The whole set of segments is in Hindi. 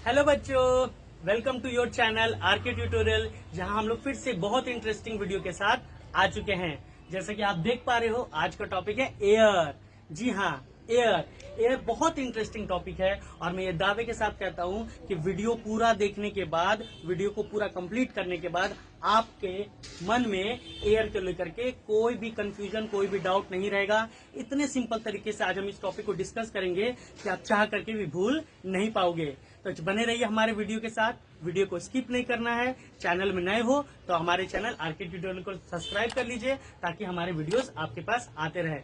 हेलो बच्चों, welcome to your channel RK tutorial, जहां हम लोग फिर से बहुत इंटरेस्टिंग वीडियो के साथ आ चुके हैं। जैसा कि आप देख पा रहे हो, आज का टॉपिक है एयर। जी हाँ, एयर बहुत इंटरेस्टिंग टॉपिक है और मैं ये दावे के साथ कहता हूँ कि वीडियो पूरा देखने के बाद, वीडियो को पूरा कंप्लीट करने के बाद आपके मन में एयर को लेकर के कोई भी कंफ्यूजन, कोई भी डाउट नहीं रहेगा। इतने सिंपल तरीके से आज हम इस टॉपिक को डिस्कस करेंगे कि आप चाह करके भी भूल नहीं पाओगे। तो बने रहिए हमारे वीडियो के साथ, वीडियो को स्किप नहीं करना है। चैनल में नए हो तो हमारे चैनल आरके ट्यूटोरियल को सब्सक्राइब कर लीजिए ताकि हमारे वीडियोस आपके पास आते रहे।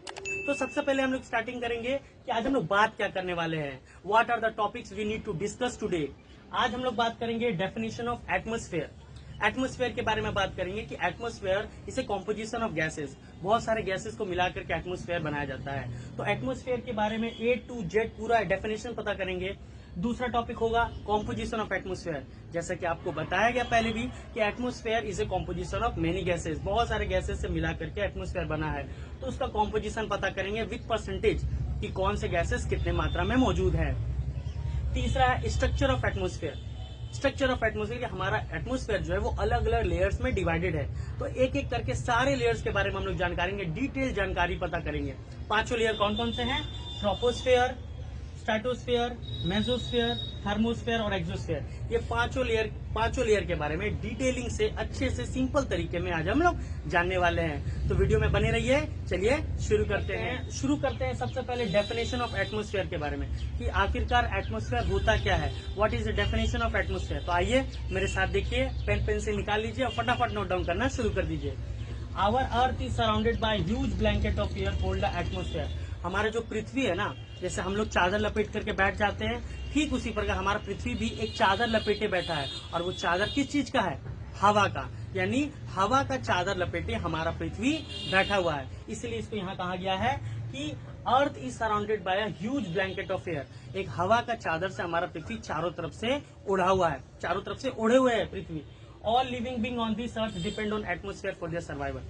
तो सबसे पहले हम लोग स्टार्टिंग करेंगे कि आज हम लोग बात क्या करने वाले हैं। What are the topics we need to discuss today. आज हम लोग बात करेंगे डेफिनेशन ऑफ एटमॉस्फेयर। एटमॉस्फेयर के बारे में बात करेंगे कि atmosphere is a composition of gases. बहुत सारे गैसेस को मिलाकर के एटमॉस्फेयर बनाया जाता है। तो एटमॉस्फेयर के बारे में A to Z पूरा डेफिनेशन पता करेंगे। दूसरा टॉपिक होगा कॉम्पोजिशन ऑफ एटमॉस्फेयर। जैसा कि आपको बताया गया पहले भी कि atmosphere is a composition of many gases. बहुत सारे गैसेस से मिला करके एटमॉस्फेयर बना है। तो उसका कॉम्पोजिशन पता करेंगे विथ परसेंटेज कि कौन से गैसेस कितने मात्रा में मौजूद है। तीसरा है structure of atmosphere. Structure of atmosphere, हमारा एटमॉस्फेयर जो है वो अलग अलग लेयर्स में डिवाइडेड है। तो एक एक करके सारे लेयर्स के बारे में हम लोग जानकारी, डिटेल जानकारी पता करेंगे। पांचों लेयर कौन कौन से हैं? ट्रोपोस्फेयर, स्ट्रेटोस्फेयर, मेसोस्फेयर, थर्मोस्फेयर और एक्सोस्फेयर। ये पांचों लेयर के बारे में डिटेलिंग से, अच्छे से, सिंपल तरीके में आज हम लोग जानने वाले हैं। तो वीडियो में बने रहिए। चलिए शुरू करते हैं। सबसे पहले डेफिनेशन ऑफ एटमॉस्फेयर के बारे में कि आखिरकार एटमॉस्फेयर होता क्या है। What is the definition of atmosphere. तो आइए मेरे साथ देखिए, पेन पेंसिल निकाल लीजिए और फटाफट नोट डाउन करना शुरू कर दीजिए। Our earth is surrounded by huge blanket of air called the atmosphere. हमारा जो पृथ्वी है ना, जैसे हम लोग चादर लपेट करके बैठ जाते हैं, ठीक उसी प्रकार हमारा पृथ्वी भी एक चादर लपेटे बैठा है। और वो चादर किस चीज का है? हवा का। यानी हवा का चादर लपेटे हमारा पृथ्वी बैठा हुआ है। इसलिए इसको यहाँ कहा गया है कि अर्थ is surrounded bye a huge blanket of air. एक हवा का चादर से हमारा पृथ्वी चारों तरफ से ओढ़ा हुआ है, चारों तरफ से ओढ़े हुए है पृथ्वी। All living being on this earth depend on atmosphere for their survival.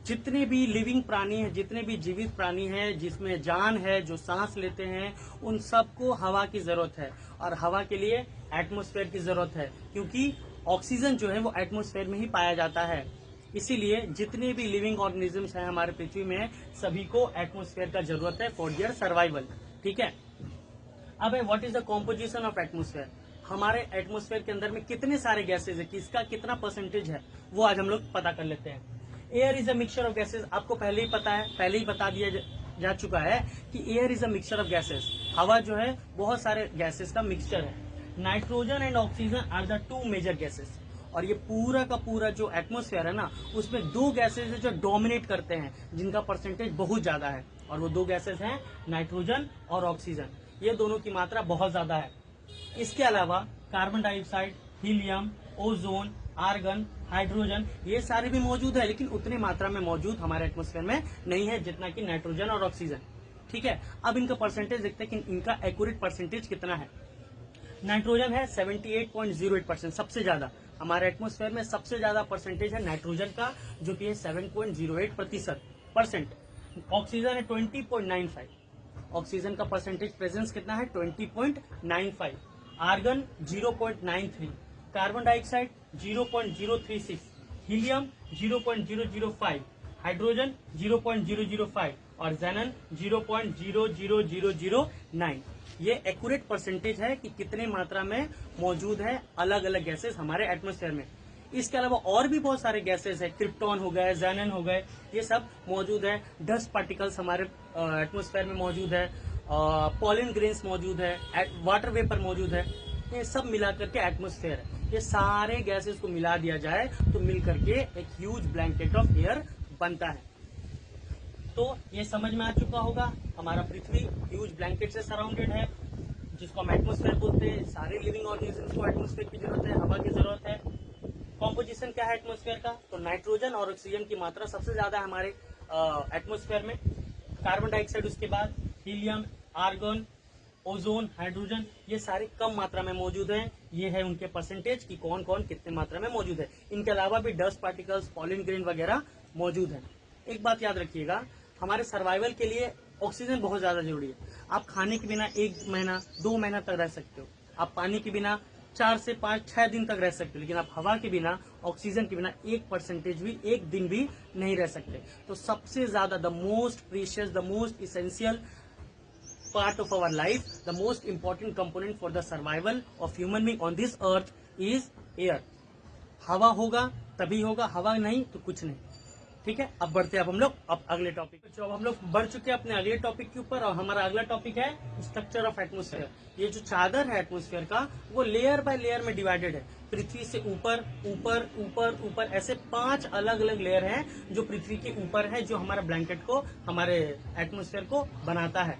जितने भी लिविंग प्राणी हैं, जितने भी जीवित प्राणी हैं, जिसमें जान है, जो सांस लेते हैं, उन सबको हवा की जरूरत है। और हवा के लिए एटमॉस्फेयर की जरूरत है, क्योंकि ऑक्सीजन जो है वो एटमॉस्फेयर में ही पाया जाता है। इसीलिए जितने भी लिविंग ऑर्गेनिजम्स हैं हमारे पृथ्वी में, सभी को एटमॉस्फेयर का जरूरत है फॉर देयर सर्वाइवल। ठीक है। अब है what is the composition of atmosphere. हमारे एटमॉस्फेयर के अंदर में कितने सारे गैसेज है, किसका कितना परसेंटेज है, वो आज हम लोग पता कर लेते हैं। Air is a mixture of gases. आपको पहले ही पता है, पहले ही बता दिया जा चुका है कि air is a mixture of gases. हवा जो है बहुत सारे गैसेस का मिक्सचर है। Nitrogen and oxygen are the two major gases. और ये पूरा का पूरा जो एटमॉस्फेयर है ना, उसमें दो गैसेस है जो डोमिनेट करते हैं, जिनका परसेंटेज बहुत ज्यादा है। और वो दो गैसेस हैं नाइट्रोजन और ऑक्सीजन। ये दोनों की मात्रा बहुत ज्यादा है। इसके अलावा carbon dioxide, helium, ozone, argon, hydrogen, ये सारे भी मौजूद है, लेकिन उतनी मात्रा में मौजूद हमारे एटमॉस्फेयर में नहीं है जितना कि नाइट्रोजन और ऑक्सीजन। ठीक है। अब इनका परसेंटेज देखते हैं कि इनका एक्यूरेट परसेंटेज कितना है। नाइट्रोजन है 78.08%, सबसे ज्यादा हमारे एटमॉस्फेयर में सबसे ज्यादा परसेंटेज है नाइट्रोजन का, जो कि है 7.08%। ऑक्सीजन है 20.95। ऑक्सीजन का परसेंटेज प्रेजेंस कितना है? 20.95। Argon 0.93, carbon dioxide 0.036, helium 0.005, hydrogen 0.005 और ज़ेनन 0.00009। ये एक्यूरेट परसेंटेज है कि कितने मात्रा में मौजूद है अलग अलग गैसेस हमारे एटमॉस्फेयर में। इसके अलावा और भी बहुत सारे गैसेस है, क्रिप्टॉन हो गए, ज़ेनन हो गए, ये सब मौजूद है। डस्ट पार्टिकल्स हमारे एटमॉस्फेयर में मौजूद है, पॉलन ग्रेन्स मौजूद है, वाटर वेपर मौजूद है। ये सब मिला करके एटमॉस्फेयर है। ये सारे गैसेस को मिला दिया जाए तो मिल करके एक ह्यूज ब्लैंकेट ऑफ एयर बनता है। तो ये समझ में आ चुका होगा, हमारा पृथ्वी ह्यूज ब्लैंकेट से सराउंडेड है, जिसको हम एटमॉस्फेयर बोलते हैं। सारे लिविंग ऑर्गेनिजम्स को एटमॉस्फेयर की जरूरत है, हवा की जरूरत है। कॉम्पोजिशन क्या है एटमॉस्फेयर का? तो नाइट्रोजन और ऑक्सीजन की मात्रा सबसे ज्यादा है हमारे एटमॉस्फेयर में। कार्बन डाइऑक्साइड उसके बाद, हीलियम, आर्गन, ओजोन, हाइड्रोजन, ये सारे कम मात्रा में मौजूद हैं। ये है उनके परसेंटेज कि कौन कौन कितने मात्रा में मौजूद है। इनके अलावा भी डस्ट पार्टिकल्स, पॉलन ग्रेन वगैरह मौजूद है। एक बात याद रखिएगा, हमारे सर्वाइवल के लिए ऑक्सीजन बहुत ज्यादा जरूरी है। आप खाने के बिना 1 महीना 2 महीना तक रह सकते हो, आप पानी के बिना 4 से 5, 6 दिन तक रह सकते हो, लेकिन आप हवा के बिना, ऑक्सीजन के बिना 1% भी, एक दिन भी नहीं रह सकते। तो सबसे ज्यादा the most precious, the most essential part of our life, the most important component for the survival of human being on this earth is air. हवा होगा तभी होगा, हवा नहीं तो कुछ नहीं। ठीक है, अब बढ़ते हैं अब हम लोग अब अगले टॉपिक। तो अब हम लोग बढ़ चुके हैं अपने अगले टॉपिक के ऊपर, और हमारा अगला टॉपिक है स्ट्रक्चर ऑफ एटमोस्फेयर। ये जो चादर है एटमोस्फेयर का, वो लेयर बाय लेयर में डिवाइडेड है। पृथ्वी से ऊपर ऊपर ऊपर ऊपर ऐसे 5 अलग अलग लेयर हैं जो पृथ्वी के ऊपर है, जो हमारा ब्लैंकेट को, हमारे एटमोस्फेयर को बनाता है।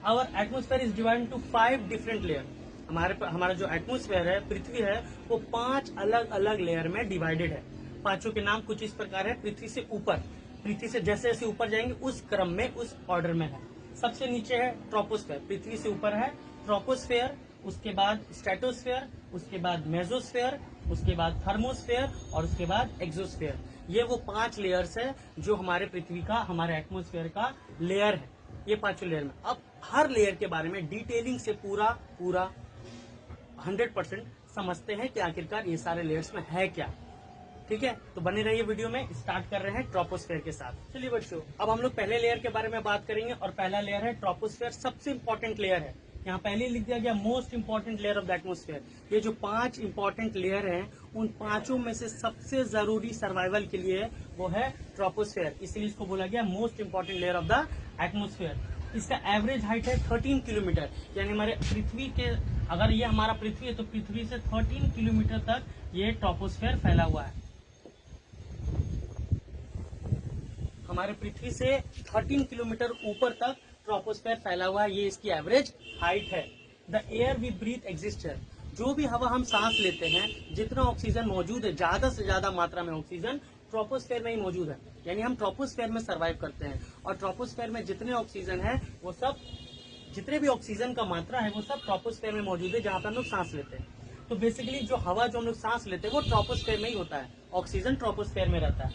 Our atmosphere is divided into 5 different layer. हमारा जो एटमोस्फेयर है, पृथ्वी है, वो 5 अलग अलग लेयर में डिवाइडेड है। पांचों के नाम कुछ इस प्रकार है। पृथ्वी से ऊपर, पृथ्वी से जैसे जैसे ऊपर जाएंगे उस क्रम में, उस ऑर्डर में है। सबसे नीचे है ट्रोपोस्फेयर, पृथ्वी से ऊपर है ट्रोपोस्फेयर, उसके बाद स्ट्रेटोस्फेयर, उसके बाद मेसोस्फेयर, उसके बाद थर्मोस्फेयर और उसके बाद एक्सोस्फेयर। ये वो 5 लेयर्स है जो हमारे पृथ्वी का, हमारे एटमोस्फेयर का लेयर है, ये 5 लेयर में। अब हर लेयर के बारे में डिटेलिंग से पूरा 100% समझते हैं कि आखिरकार ये सारे लेयर्स में है क्या। ठीक है, तो बने रहिए वीडियो में। स्टार्ट कर रहे हैं ट्रोपोस्फेयर के साथ। चलिए बच्चों, अब हम लोग पहले लेयर के बारे में बात करेंगे, और पहला लेयर है ट्रोपोस्फेयर। सबसे इंपॉर्टेंट लेयर है, यहाँ पहले लिख दिया गया most important layer of the atmosphere. ये जो 5 इंपॉर्टेंट लेयर हैं, उन 5 में से सबसे जरूरी सर्वाइवल के लिए वो है ट्रोपोस्फेयर, इसलिए इसको बोला गया most important layer of the atmosphere. इसका एवरेज हाइट है 13 किलोमीटर, यानी हमारे पृथ्वी के, अगर ये हमारा पृथ्वी है तो पृथ्वी से 13 किलोमीटर तक ये ट्रोपोस्फेयर फैला हुआ है। हमारे पृथ्वी से 13 किलोमीटर ऊपर तक ट्रोपोस्फेयर फैला हुआ है, ये इसकी एवरेज हाइट है। The air we breathe exist है, जो भी हवा हम सांस लेते हैं, जितना ऑक्सीजन मौजूद है, ज्यादा से ज्यादा मात्रा में ऑक्सीजन ट्रोपोस्फेयर में ही मौजूद है, यानी हम ट्रोपोस्फेयर में सर्वाइव करते हैं। और ट्रोपोस्फेयर में जितने ऑक्सीजन है वो सब, जितने भी ऑक्सीजन का मात्रा है वो सब ट्रोपोस्फेयर में मौजूद है, जहां पर हम लोग सांस लेते हैं। तो बेसिकली जो हवा जो हम लोग सांस लेते हैं वो ट्रोपोस्फेयर में ही होता है, ऑक्सीजन ट्रोपोस्फेयर में रहता है।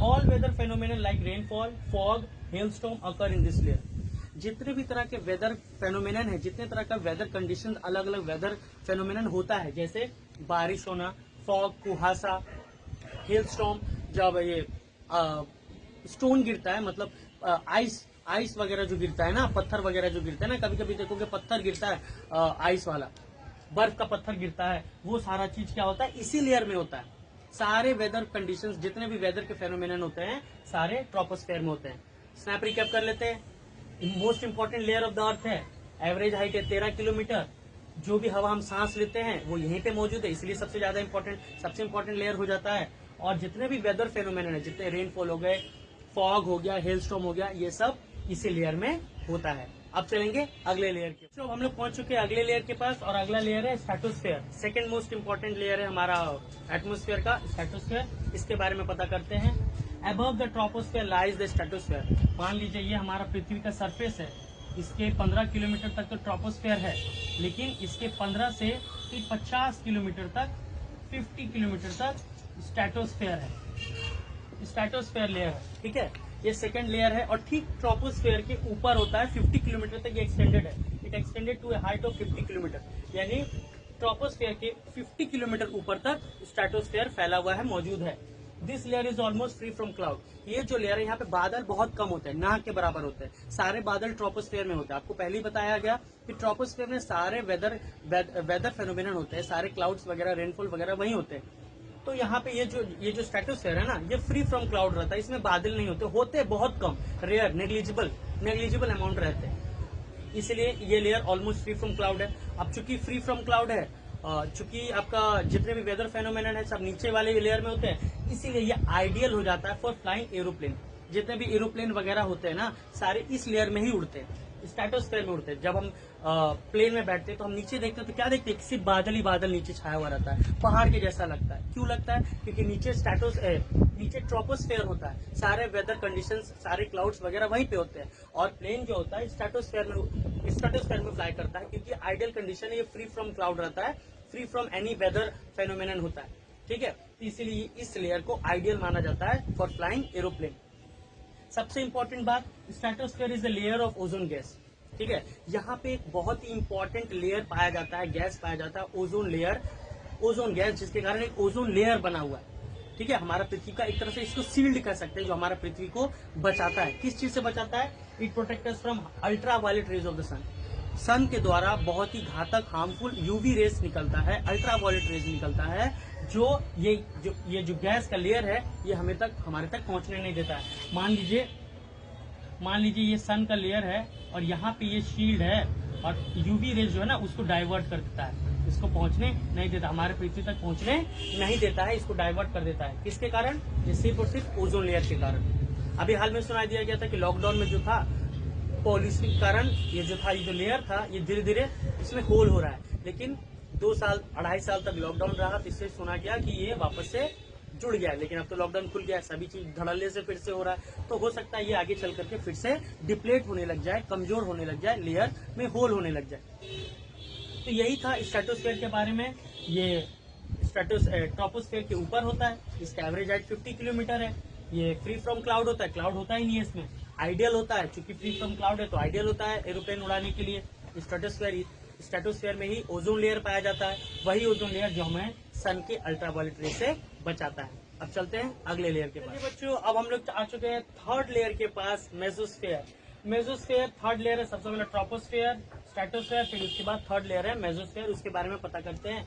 All weather phenomenon like rainfall, fog, hailstorm occur in this layer. जितने भी तरह के वेदर फेनोमेनन है, जितने तरह का वेदर कंडीशन, अलग अलग वेदर फेनोमेनन होता है, जैसे बारिश होना, फॉग कुहासा, हेलस्टॉर्म जब ये स्टोन गिरता है, मतलब आइस वगैरह जो गिरता है ना, पत्थर वगैरह जो गिरता है ना, कभी कभी देखोगे पत्थर गिरता है, आइस वाला, बर्फ का पत्थर गिरता है, वो सारा चीज क्या होता है, इसी लेयर में होता है। सारे वेदर कंडीशंस, जितने भी वेदर के फेनोमेनन होते हैं, सारे ट्रोपोस्फेयर में होते हैं। स्नैप रिकैप कर लेते हैं। Most important layer of the earth है, एवरेज हाइट है 13 किलोमीटर। जो भी हवा हम सांस लेते हैं वो यहीं पे मौजूद है, इसलिए सबसे ज्यादा इंपॉर्टेंट, सबसे इंपॉर्टेंट लेयर हो जाता है। और जितने भी वेदर फेनोमेनन है, जितने रेनफॉल हो गए, फॉग हो गया, हेलस्टॉर्म हो गया, ये सब इसी लेयर में होता है। अब चलेंगे अगले लेयर के। तो हम लोग पहुंच चुके हैं अगले लेयर के पास, और अगला लेयर है stratosphere. Second most important layer है हमारा एटमोस्फेयर का, स्ट्रेटोस्फेयर। इसके बारे में पता करते हैं। Above the troposphere lies the stratosphere. मान लीजिए ये हमारा पृथ्वी का सरफेस है, इसके 15 किलोमीटर तक तो ट्रोपोस्फेयर है, लेकिन इसके 15 से 50 किलोमीटर तक, 50 किलोमीटर तक स्ट्रेटोस्फेयर है, स्ट्रेटोस्फेयर लेयर है। ठीक है, ये सेकंड लेयर है, और ठीक ट्रोपोस्फेयर के ऊपर होता है। 50 किलोमीटर तक ये एक्सटेंडेड है, it extended to a height of 50 kilometre, यानी ट्रोपोस्फेयर के 50 किलोमीटर ऊपर तक स्ट्रेटोस्फेयर फैला हुआ है, मौजूद है। This layer is almost free from cloud. ये जो लेयर है, यहाँ पे बादल बहुत कम होते हैं, ना के बराबर होते हैं। सारे बादल ट्रोपोस्फेयर में होते हैं। आपको पहले ही बताया गया कि ट्रोपोस्फेयर में सारे वेदर फेनोमेनन होते हैं, सारे क्लाउड्स वगैरह, रेनफॉल वगैरह वही होते हैं। तो यहाँ पे ये जो स्ट्रेटोस्फेयर है ना, ये फ्री फ्रॉम क्लाउड रहता है, इसमें बादल नहीं होते बहुत कम, रेयर, नेग्लिजिबल अमाउंट रहते हैं, इसलिए ये layer almost free from cloud है। अब चूंकि फ्री फ्रॉम क्लाउड है, चूंकि आपका जितने भी वेदर फेनोमेनन है सब नीचे वाले लेयर में होते हैं, इसीलिए ये आइडियल हो जाता है फॉर फ्लाइंग एरोप्लेन। जितने भी एरोप्लेन वगैरह होते हैं ना, सारे इस लेयर में ही उड़ते हैं, स्ट्रेटोस्फेयर में उड़ते हैं। जब हम प्लेन में बैठते हैं तो हम नीचे देखते हैं तो क्या देखते हैं, सिर्फ बादल ही बादल नीचे छाया हुआ रहता है, पहाड़ के जैसा लगता है। क्यों लगता है? क्योंकि नीचे ट्रोपोस्फेयर होता है, सारे वेदर कंडीशंस, सारे क्लाउड्स वगैरह वहीं पे होते हैं। और प्लेन जो होता है स्ट्रेटोस्फेयर में फ्लाई करता है, क्योंकि आइडियल कंडीशन है, ये फ्री फ्रॉम क्लाउड रहता है, free from any weather phenomenon होता है। ठीक है, तो इसीलिए इस लेयर को आइडियल माना जाता है फॉर फ्लाइंग एरोप्लेन। सबसे इंपॉर्टेंट बात, stratosphere is the layer of ozone gas. ठीक है। यहाँ पे एक बहुत ही इंपॉर्टेंट लेयर पाया जाता है, गैस पाया जाता है, ओजोन लेयर, ओजोन गैस, जिसके कारण एक ओजोन लेयर बना हुआ है। ठीक है, हमारा पृथ्वी का एक तरह से इसको सील्ड कर सकते हैं, जो हमारा पृथ्वी को बचाता है। किस चीज से बचाता है? It protect us from ultraviolet rays of the sun. Sun के द्वारा बहुत ही घातक हार्मफुल यूवी रेस निकलता है, अल्ट्रा वायलेट रेज निकलता है, जो ये जो गैस का लेयर है ये हमारे तक पहुंचने नहीं देता है। मान लीजिए ये सन का लेयर है और यहाँ पे ये शील्ड है, और यूवी रेज जो है ना उसको डाइवर्ट कर देता है, इसको पहुंचने नहीं देता, हमारे पृथ्वी तक पहुंचने नहीं देता है, इसको डाइवर्ट कर देता है। किसके कारण? ये सिर्फ और सिर्फ ओजोन लेयर के कारण। अभी हाल में सुनाई दिया गया था कि लॉकडाउन में जो था, पॉल्यूशन के कारण ये जो लेयर था ये धीरे धीरे इसमें होल हो रहा है, लेकिन 2 साल 2.5 साल तक लॉकडाउन रहा, तो इससे सुना गया कि ये वापस से जुड़ गया है। लेकिन अब तो लॉकडाउन खुल गया है, सभी चीज धड़ल्ले से फिर से हो रहा है, तो हो सकता है ये आगे चल करके फिर से डिप्लेट होने लग जाए, कमजोर होने लग जाए, लेयर में होल होने लग जाए। तो यही था स्ट्रेटोस्फेयर के बारे में। ये ट्रोपोस्फेयर के ऊपर होता है, इसका एवरेज हाइट 50 किलोमीटर है। ये फ्री फ्रॉम क्लाउड होता है, क्लाउड होता ही नहीं है इसमें, आइडियल होता है, क्योंकि फ्री फ्रॉम क्लाउड है तो आइडियल होता है एरोप्लेन उड़ाने के लिए। स्ट्रेटोस्फेयर में ही ओजोन लेयर पाया जाता है, वही ओजोन लेयर जो हमें सन के अल्ट्रावायलेट रे से बचाता है। अब चलते हैं अगले लेयर के पास। बच्चों, अब हम लोग आ चुके हैं थर्ड लेयर के पास, मेसोस्फेयर। मेसोस्फेयर थर्ड लेयर है, सबसे पहले ट्रोपोस्फेयर, स्ट्रेटोस्फेयर, फिर उसके बाद थर्ड लेयर है मेसोस्फेयर। उसके बारे में पता करते हैं।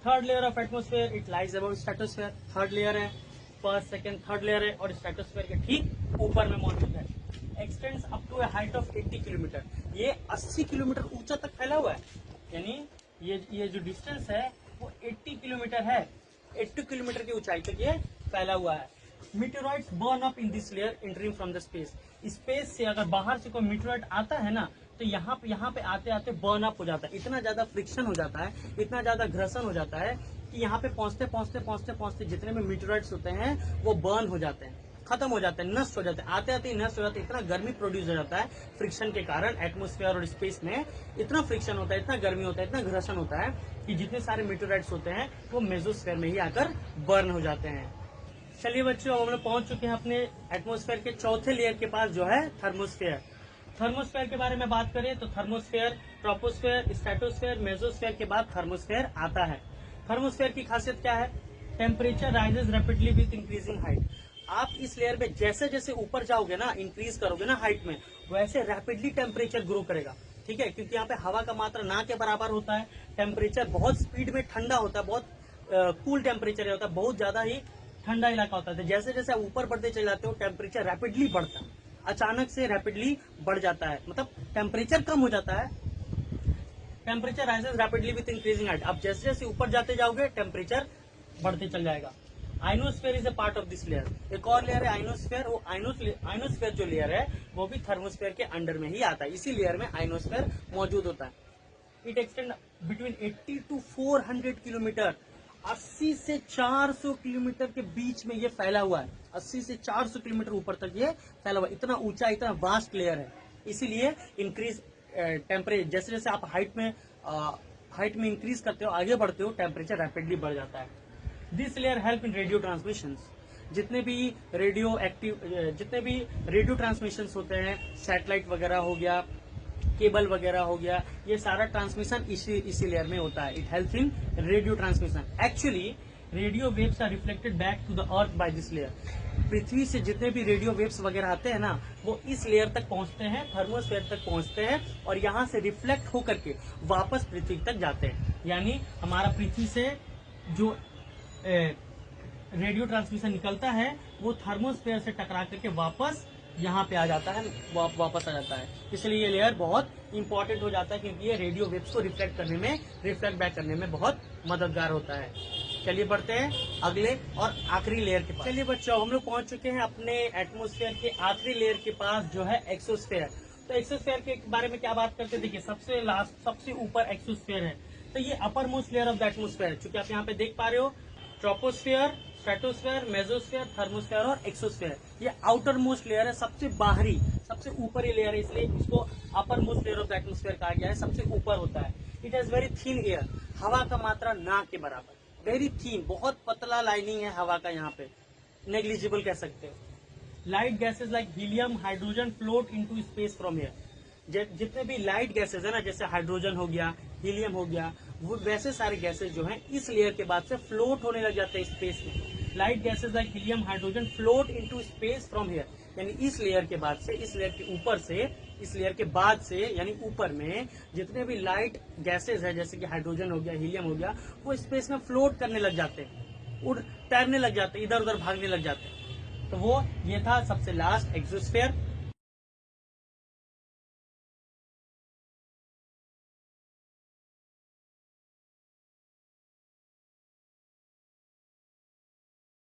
Third layer of atmosphere, it lies about stratosphere. Third layer है, फर्स्ट सेकंड थर्ड लेयर है, और स्ट्रेटोस्फेयर के ठीक ऊपर में मौजूद है। Extends up to a height of 80 kilometre. ये 80 किलोमीटर ऊंचा तक फैला हुआ है, यानी ये जो डिस्टेंस है वो 80 किलोमीटर है। 80 किलोमीटर की ऊंचाई तक ये फैला हुआ है। Meteoroids burn up in this layer entering from the space. Space से अगर बाहर से कोई मीटेरॉइड आता है ना, तो यहाँ पे आते आते बर्न अप हो जाता है। इतना ज्यादा फ्रिक्शन हो जाता है, इतना ज्यादा घर्षण हो जाता है कि यहाँ पे पहुंचते जितने में मीटेरॉइड्स होते हैं वो बर्न हो जाते हैं, खत्म हो जाते हैं, नष्ट हो जाते हैं, आते आते ही नष्ट हो जाते हैं। इतना गर्मी प्रोड्यूस हो जाता है फ्रिक्शन के कारण। एटमोस्फेयर और स्पेस में इतना फ्रिक्शन होता है, इतना गर्मी होता है, इतना घर्षण होता है कि जितने सारे मीटेरॉइड्स होते हैं वो मेसोस्फेयर में ही आकर बर्न हो जाते हैं। चलिए बच्चों, हम लोग पहुंच चुके हैं अपने एटमोस्फेयर के चौथे लेयर के पास, जो है थर्मोस्फेयर। थर्मोस्फेयर के बारे में बात करें तो थर्मोस्फेयर, ट्रोपोस्फेयर, स्ट्रेटोस्फेयर, मेसोस्फेयर के बाद थर्मोस्फेयर आता है। थर्मोस्फेयर की खासियत क्या है? Temperature rises rapidly with increasing height. आप इस लेयर में जैसे जैसे ऊपर जाओगे ना, इंक्रीज करोगे ना हाइट में, वैसे रैपिडली टेम्परेचर ग्रो करेगा। ठीक है, क्योंकि यहाँ पे हवा का मात्रा ना के बराबर होता है, टेम्परेचर बहुत स्पीड में ठंडा होता है, बहुत कूल टेम्परेचर होता है, बहुत ज्यादा ही ठंडा इलाका होता है। जैसे जैसे आप ऊपर बढ़ते चले जाते हो टेम्परेचर रैपिडली बढ़ता है, अचानक से रैपिडली बढ़ जाता है, मतलब टेम्परेचर कम हो जाता है। Temperature rises rapidly with increasing height. आप जैसे जैसे ऊपर जाते जाओगे टेम्परेचर बढ़ते चल जाएगा। Ionosphere is a part of this layer. एक और लेयर है आइनोस्फेयर। वो आइनोस्फेयर जो लेयर है वो भी थर्मोस्फेयर के अंडर में ही आता है। इसी लेयर में आइनोस्फेयर मौजूद होता है। It extend between 80 to 400 kilometre. 80 से 400 किलोमीटर के बीच में ये फैला हुआ है। 80 से 400 किलोमीटर ऊपर तक ये फैला हुआ है। इतना ऊंचा, इतना वास्ट लेयर है। इसीलिए इंक्रीज टेम्परेचर, जैसे जैसे आप हाइट में इंक्रीज करते हो, आगे बढ़ते हो, टेम्परेचर रैपिडली बढ़ जाता है। This layer help in radio transmission. जितने भी रेडियो ट्रांसमिशन होते हैं, सैटेलाइट वगैरह हो गया, केबल वगैरह हो गया, ये सारा ट्रांसमिशन इसी लेयर में होता है। It help in radio transmission. Actually radio waves are reflected back to the earth by this layer. पृथ्वी से जितने भी रेडियो वेव्स वगैरह आते हैं ना, वो इस लेयर तक पहुंचते हैं, थर्मोस्फेयर तक पहुंचते हैं, और यहाँ से रिफ्लेक्ट होकर के वापस पृथ्वी तक जाते हैं। यानी हमारा पृथ्वी से जो रेडियो ट्रांसमिशन निकलता है वो थर्मोस्फेयर से टकरा करके वापस यहाँ पे आ जाता है, वापस आ जाता है। इसलिए ये लेयर बहुत इंपॉर्टेंट हो जाता है, क्योंकि ये रेडियो वेव्स को रिफ्लेक्ट बैक करने में बहुत मददगार होता है। चलिए बढ़ते हैं अगले और आखिरी लेयर के पास। चलिए बच्चों, हम लोग पहुंच चुके हैं अपने एटमोस्फेयर के आखिरी लेयर के पास, जो है एक्सोस्फेयर। तो एक्सोस्फेयर के बारे में क्या बात करते हैं? देखिए, सबसे ऊपर एक्सोस्फेयर है, तो ये upper most layer of the atmosphere. चूंकि आप यहाँ पे देख पा रहे हो, ट्रोपोस्फेयर, स्ट्रेटोस्फेयर, मेसोस्फेयर, थर्मोस्फेयर और एक्सोस्फेयर, ये आउटर मोस्ट लेयर है, सबसे बाहरी, सबसे ऊपरी लेयर है, इसलिए इसको upper most layer of the atmosphere कहा गया है, सबसे ऊपर होता है। It has very thin air. हवा का मात्रा ना के बराबर, वेरी थिन, बहुत पतला लाइनिंग है हवा का, यहाँ पे नेग्लिजिबल कह सकते हो। Light gases like helium, hydrogen float into space from air. जितने भी लाइट गैसेज है ना, जैसे हाइड्रोजन हो गया, हीलियम हो गया, वो वैसे सारे गैसेज जो हैं इस लेयर के बाद से फ्लोट होने लग जाते हैं स्पेस में। Light gases like helium, hydrogen float into space from here, यानी इस लेयर के बाद से, इस लेयर के ऊपर से, इस लेयर के बाद से, यानी ऊपर में जितने भी लाइट गैसेज है जैसे कि हाइड्रोजन हो गया, हीलियम हो गया, वो स्पेस में फ्लोट करने लग जाते हैं, तैरने लग जाते हैं, इधर उधर भागने लग जाते हैं। तो वो ये था सबसे लास्ट एक्सोस्फेयर।